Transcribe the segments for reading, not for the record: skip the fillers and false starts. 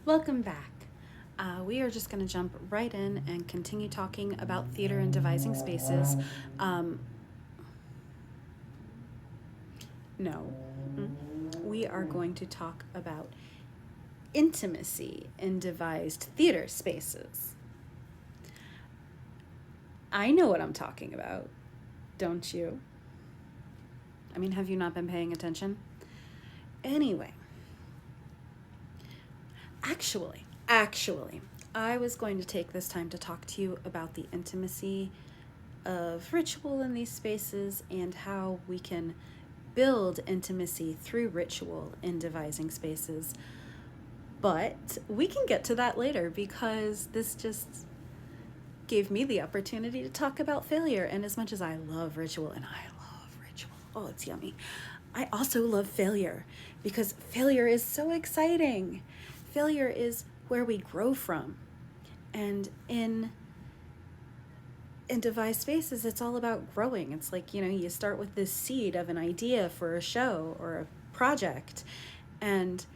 Welcome back. We are just going to jump right in and continue talking about theater and devising spaces. Um, no, we are going to talk about intimacy in devised theater spaces. I know what I'm talking about, don't you? I mean, have you not been paying attention? Anyway, actually, I was going to take this time to talk to you about the intimacy of ritual in these spaces and how we can build intimacy through ritual in devising spaces. But we can get to that later because this just gave me the opportunity to talk about failure. And as much as I love ritual, and I love ritual, oh, it's yummy, I also love failure because failure is so exciting. Failure is where we grow from. And in devised spaces, it's all about growing. It's like, you start with this seed of an idea for a show or a project, and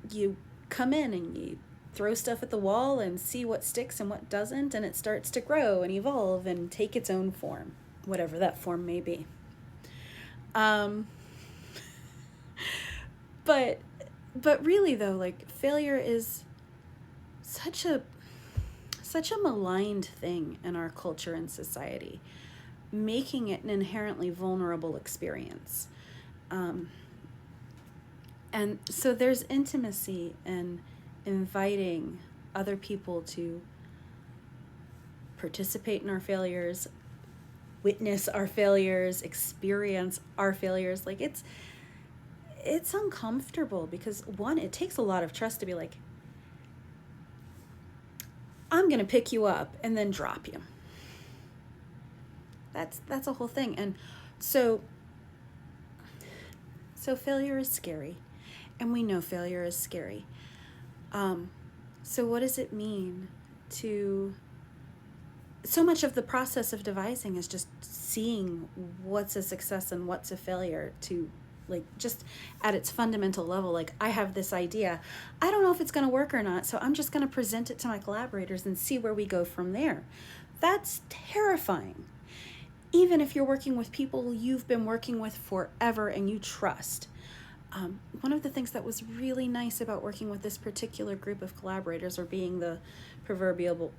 you come in and you throw stuff at the wall and see what sticks and what doesn't, and it starts to grow and evolve and take its own form, whatever that form may be. Um, but but really though, like, failure is such a maligned thing in our culture and society, making it an inherently vulnerable experience. And so there's intimacy in inviting other people to participate in our failures, witness our failures, experience our failures. Like, it's uncomfortable because, one, it takes a lot of trust to be like, I'm going to pick you up and then drop you. That's a whole thing. And so failure is scary, and we know failure is scary. So what does it mean to... So much of the process of devising is just seeing what's a success and what's a failure, to, like, just at its fundamental level. Like, I have this idea. I don't know if it's going to work or not, so I'm just going to present it to my collaborators and see where we go from there. That's terrifying. Even if you're working with people you've been working with forever and you trust. One of the things that was really nice about working with this particular group of collaborators, or being the proverbial,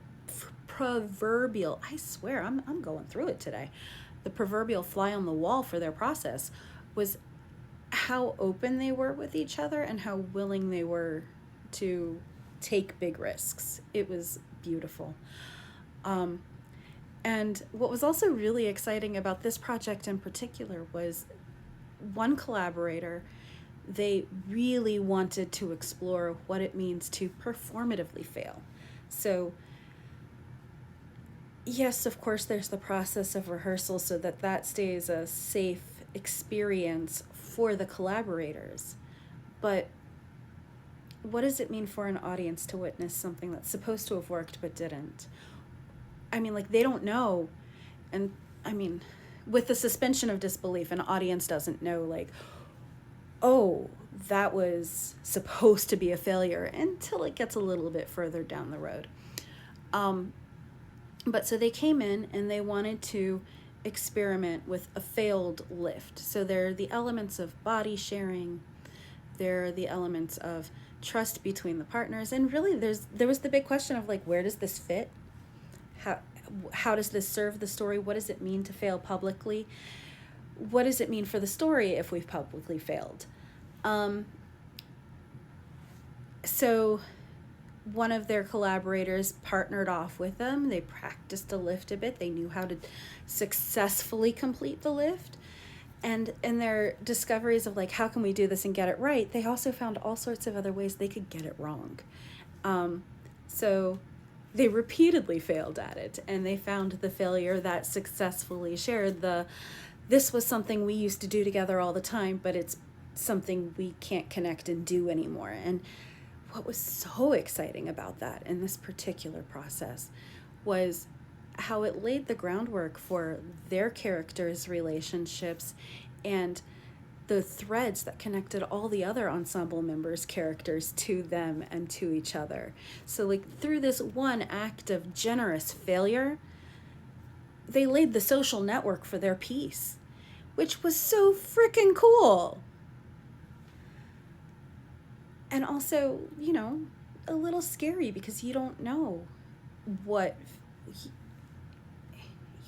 I swear, I'm going through it today, the proverbial fly on the wall for their process, was how open they were with each other and how willing they were to take big risks. It was beautiful. And what was also really exciting about this project in particular was one collaborator, they really wanted to explore what it means to performatively fail. So yes, of course, there's the process of rehearsal so that stays a safe experience for the collaborators. But what does it mean for an audience to witness something that's supposed to have worked but didn't? I mean, like, they don't know. And I mean, with the suspension of disbelief, an audience doesn't know, like, oh, that was supposed to be a failure, until it gets a little bit further down the road. But so they came in and they wanted to experiment with a failed lift. So there are the elements of body sharing, there are the elements of trust between the partners, and really there was the big question of, like, where does this fit? How does this serve the story? What does it mean to fail publicly? What does it mean for the story if we've publicly failed? So one of their collaborators partnered off with them. They practiced a lift a bit. They knew how to successfully complete the lift. And in their discoveries of, like, how can we do this and get it right, they also found all sorts of other ways they could get it wrong. So they repeatedly failed at it, and they found the failure that successfully shared this was something we used to do together all the time, but it's something we can't connect and do anymore. And what was so exciting about that in this particular process was how it laid the groundwork for their characters' relationships and the threads that connected all the other ensemble members' characters to them and to each other. So like through this one act of generous failure, they laid the social network for their piece, which was so freaking cool. And also, you know, a little scary because you don't know what,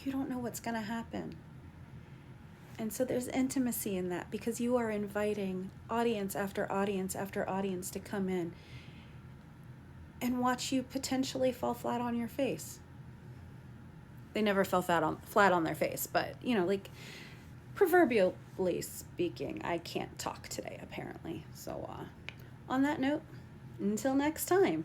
you don't know what's going to happen. And so there's intimacy in that because you are inviting audience after audience after audience to come in and watch you potentially fall flat on your face. They never fell flat on their face, but, you know, like, proverbially speaking, I can't talk today, apparently. So, on that note, until next time.